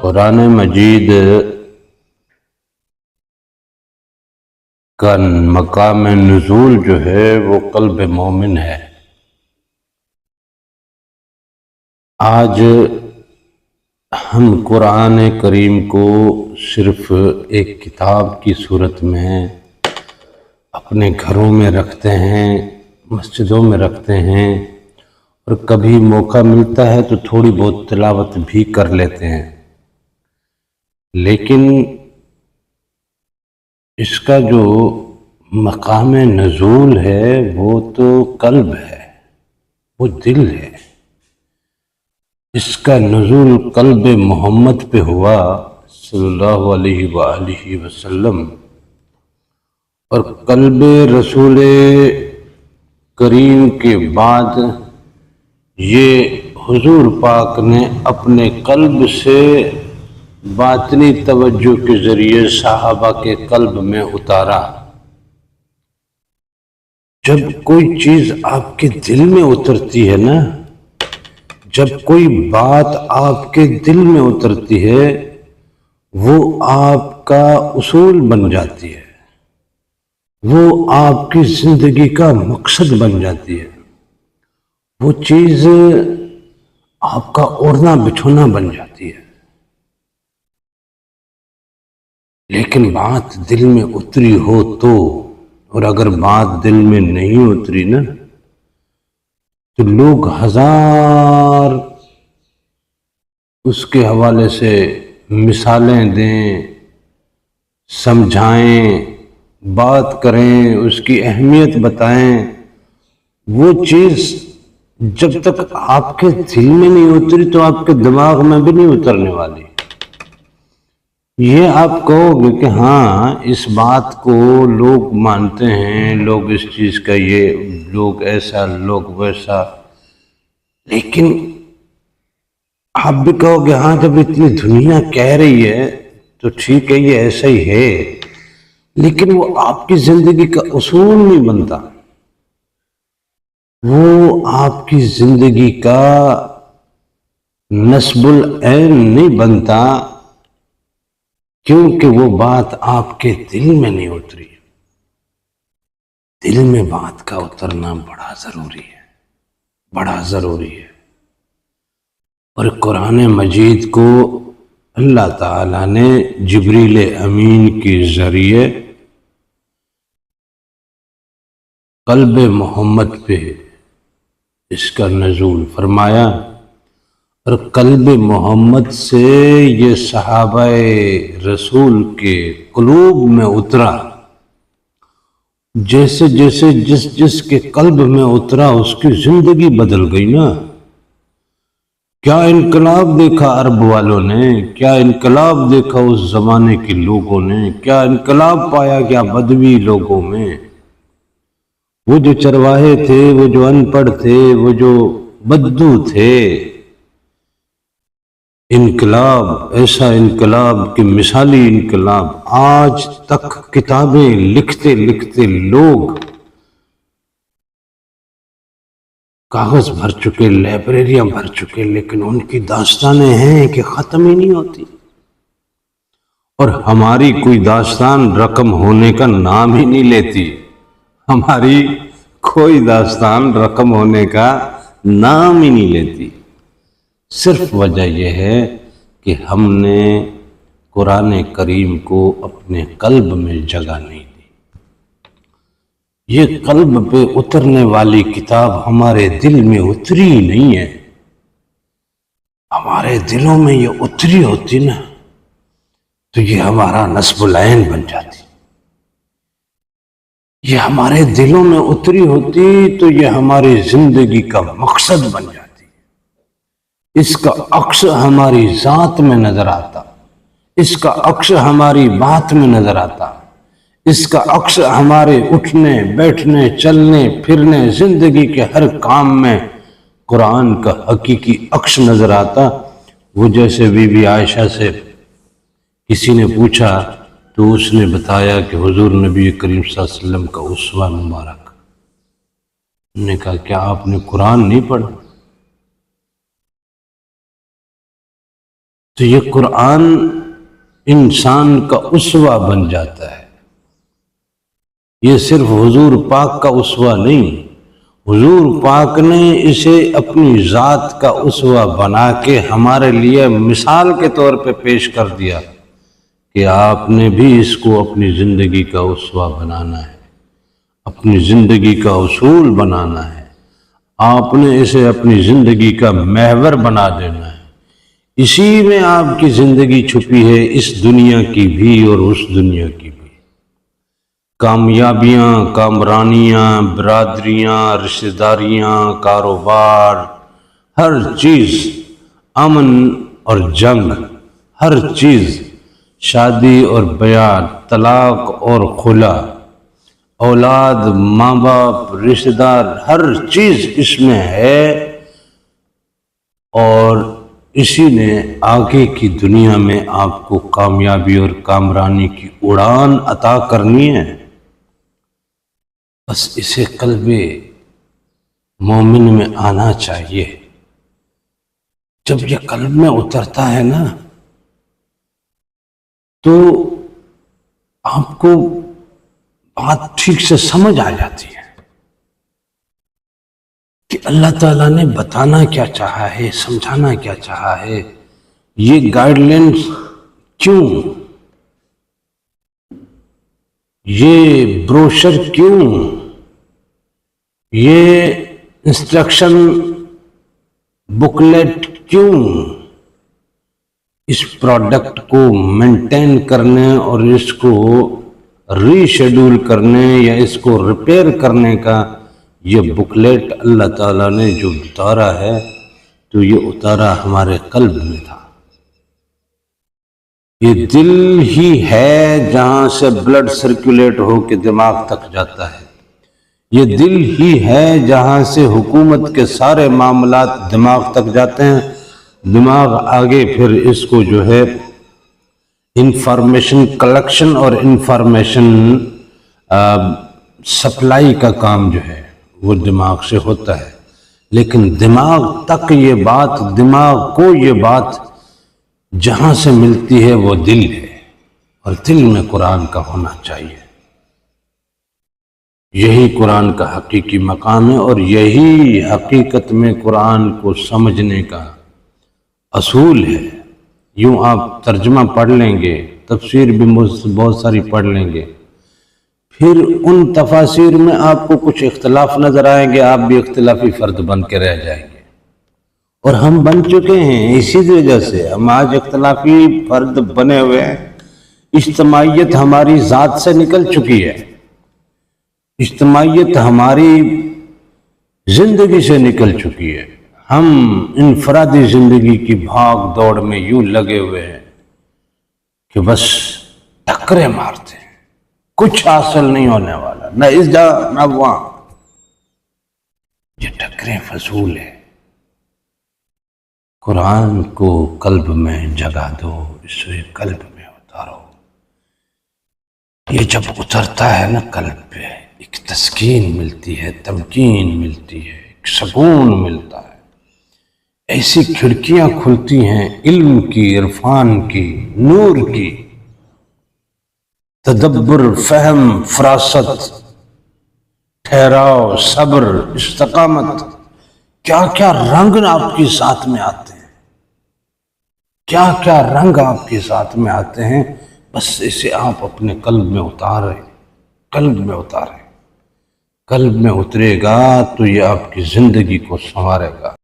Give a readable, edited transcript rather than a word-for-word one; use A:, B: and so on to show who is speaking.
A: قرآن مجید کا مقام نزول جو ہے وہ قلب مومن ہے۔ آج ہم قرآن کریم کو صرف ایک کتاب کی صورت میں اپنے گھروں میں رکھتے ہیں، مسجدوں میں رکھتے ہیں، اور کبھی موقع ملتا ہے تو تھوڑی بہت تلاوت بھی کر لیتے ہیں، لیکن اس کا جو مقام نزول ہے وہ تو قلب ہے، وہ دل ہے۔ اس کا نزول قلب محمد پہ ہوا صلی اللہ علیہ وآلہ وسلم، اور قلب رسول کریم کے بعد یہ حضور پاک نے اپنے قلب سے باطنی توجہ کے ذریعے صحابہ کے قلب میں اتارا۔ جب کوئی چیز آپ کے دل میں اترتی ہے نا، جب کوئی بات آپ کے دل میں اترتی ہے، وہ آپ کا اصول بن جاتی ہے، وہ آپ کی زندگی کا مقصد بن جاتی ہے، وہ چیز آپ کا اوڑھنا بچھونا بن جاتی ہے۔ لیکن بات دل میں اتری ہو تو، اور اگر بات دل میں نہیں اتری نا تو لوگ ہزار اس کے حوالے سے مثالیں دیں، سمجھائیں، بات کریں، اس کی اہمیت بتائیں، وہ چیز جب تک آپ کے دل میں نہیں اتری تو آپ کے دماغ میں بھی نہیں اترنے والی۔ یہ آپ کہو گے کہ ہاں اس بات کو لوگ مانتے ہیں، لوگ اس چیز کا، یہ لوگ ایسا، لوگ ویسا، لیکن آپ بھی کہو گے ہاں جب اتنی دنیا کہہ رہی ہے تو ٹھیک ہے، یہ ایسا ہی ہے، لیکن وہ آپ کی زندگی کا اصول نہیں بنتا، وہ آپ کی زندگی کا نصب العین نہیں بنتا، کیونکہ وہ بات آپ کے دل میں نہیں اتری۔ دل میں بات کا اترنا بڑا ضروری ہے، بڑا ضروری ہے۔ اور قرآن مجید کو اللہ تعالیٰ نے جبریل امین کے ذریعے قلب محمد پہ اس کا نزول فرمایا، اور قلب محمد سے یہ صحابہ رسول کے قلوب میں اترا۔ جیسے جیسے جس کے قلب میں اترا اس کی زندگی بدل گئی نا۔ کیا انقلاب دیکھا عرب والوں نے، کیا انقلاب دیکھا اس زمانے کے لوگوں نے، کیا انقلاب پایا کیا بدوی لوگوں میں۔ وہ جو چرواہے تھے، وہ جو ان پڑھ تھے، وہ جو بدو تھے، انقلاب، ایسا انقلاب کہ مثالی انقلاب۔ آج تک کتابیں لکھتے لکھتے لوگ کاغذ بھر چکے، لائبریریاں بھر چکے، لیکن ان کی داستانیں ہیں کہ ختم ہی نہیں ہوتی، اور ہماری کوئی داستان رقم ہونے کا نام ہی نہیں لیتی۔ ہماری کوئی داستان رقم ہونے کا نام ہی نہیں لیتی۔ صرف وجہ یہ ہے کہ ہم نے قرآن کریم کو اپنے قلب میں جگہ نہیں دی۔ یہ قلب پہ اترنے والی کتاب ہمارے دل میں اتری نہیں ہے۔ ہمارے دلوں میں یہ اتری ہوتی نا تو یہ ہمارا نصب العین بن جاتی۔ یہ ہمارے دلوں میں اتری ہوتی تو یہ ہماری زندگی کا مقصد بن جاتی۔ اس کا عکس ہماری ذات میں نظر آتا، اس کا عکس ہماری بات میں نظر آتا، اس کا عکس ہمارے اٹھنے بیٹھنے چلنے پھرنے زندگی کے ہر کام میں قرآن کا حقیقی عکس نظر آتا۔ وہ جیسے بی بی عائشہ سے کسی نے پوچھا تو اس نے بتایا کہ حضور نبی کریم صلی اللہ علیہ وسلم کا اسوہ مبارک۔ انہوں نے کہا کیا آپ نے قرآن نہیں پڑھا؟ تو یہ قرآن انسان کا اسوہ بن جاتا ہے۔ یہ صرف حضور پاک کا اسوہ نہیں، حضور پاک نے اسے اپنی ذات کا اسوہ بنا کے ہمارے لیے مثال کے طور پہ پیش کر دیا کہ آپ نے بھی اس کو اپنی زندگی کا اسوہ بنانا ہے، اپنی زندگی کا اصول بنانا ہے، آپ نے اسے اپنی زندگی کا محور بنا دینا ہے۔ اسی میں آپ کی زندگی چھپی ہے، اس دنیا کی بھی اور اس دنیا کی بھی۔ کامیابیاں، کامرانیاں، برادریاں، رشتہ داریاں، کاروبار، ہر چیز، امن اور جنگ، ہر چیز، شادی اور بیاہ، طلاق اور خلا، اولاد، ماں باپ، رشتہ دار، ہر چیز اس میں ہے، اور اسی نے آگے کی دنیا میں آپ کو کامیابی اور کامرانی کی اڑان عطا کرنی ہے۔ بس اسے قلب مومن میں آنا چاہیے۔ جب یہ قلب میں اترتا ہے نا تو آپ کو بات ٹھیک سے سمجھ آ جاتی ہے کہ اللہ تعالیٰ نے بتانا کیا چاہا ہے، سمجھانا کیا چاہا ہے، یہ گائیڈ لائنز کیوں، یہ بروشر کیوں، یہ انسٹرکشن بکلیٹ کیوں، اس پروڈکٹ کو مینٹین کرنے اور اس کو ری شیڈول کرنے یا اس کو ریپیئر کرنے کا یہ بکلیٹ اللہ تعالیٰ نے جو اتارا ہے تو یہ اتارا ہمارے قلب میں تھا۔ یہ دل ہی ہے جہاں سے بلڈ سرکولیٹ ہو کے دماغ تک جاتا ہے، یہ دل ہی ہے جہاں سے حکومت کے سارے معاملات دماغ تک جاتے ہیں، دماغ آگے پھر اس کو جو ہے انفارمیشن کلیکشن اور انفارمیشن سپلائی کا کام جو ہے وہ دماغ سے ہوتا ہے، لیکن دماغ تک یہ بات، دماغ کو یہ بات جہاں سے ملتی ہے وہ دل ہے، اور دل میں قرآن کا ہونا چاہیے۔ یہی قرآن کا حقیقی مقام ہے، اور یہی حقیقت میں قرآن کو سمجھنے کا اصول ہے۔ یوں آپ ترجمہ پڑھ لیں گے، تفسیر بھی بہت ساری پڑھ لیں گے، پھر ان تفاسیر میں آپ کو کچھ اختلاف نظر آئیں گے، آپ بھی اختلافی فرد بن کے رہ جائیں گے، اور ہم بن چکے ہیں۔ اسی وجہ سے ہم آج اختلافی فرد بنے ہوئے ہیں، اجتماعیت ہماری ذات سے نکل چکی ہے، اجتماعیت ہماری زندگی سے نکل چکی ہے۔ ہم انفرادی زندگی کی بھاگ دوڑ میں یوں لگے ہوئے ہیں کہ بس ٹکریں مارتے ہیں، کچھ حاصل نہیں ہونے والا، نہ اس جگہ نہ وہاں، یہ ٹکریں فضول ہے۔ قرآن کو قلب میں جگہ دو، اسے قلب میں اتارو۔ یہ جب اترتا ہے نا قلب پہ، ایک تسکین ملتی ہے، تمکین ملتی ہے، ایک سکون ملتا ہے، ایسی کھڑکیاں کھلتی ہیں علم کی، عرفان کی، نور کی، تدبر، فہم، فراست، ٹھہراؤ، صبر، استقامت، کیا کیا رنگ آپ کے ساتھ میں آتے ہیں، کیا کیا رنگ آپ کے ساتھ میں آتے ہیں۔ بس اسے آپ اپنے قلب میں اتاریں، قلب میں اتاریں، قلب میں اترے گا تو یہ آپ کی زندگی کو سنوارے گا۔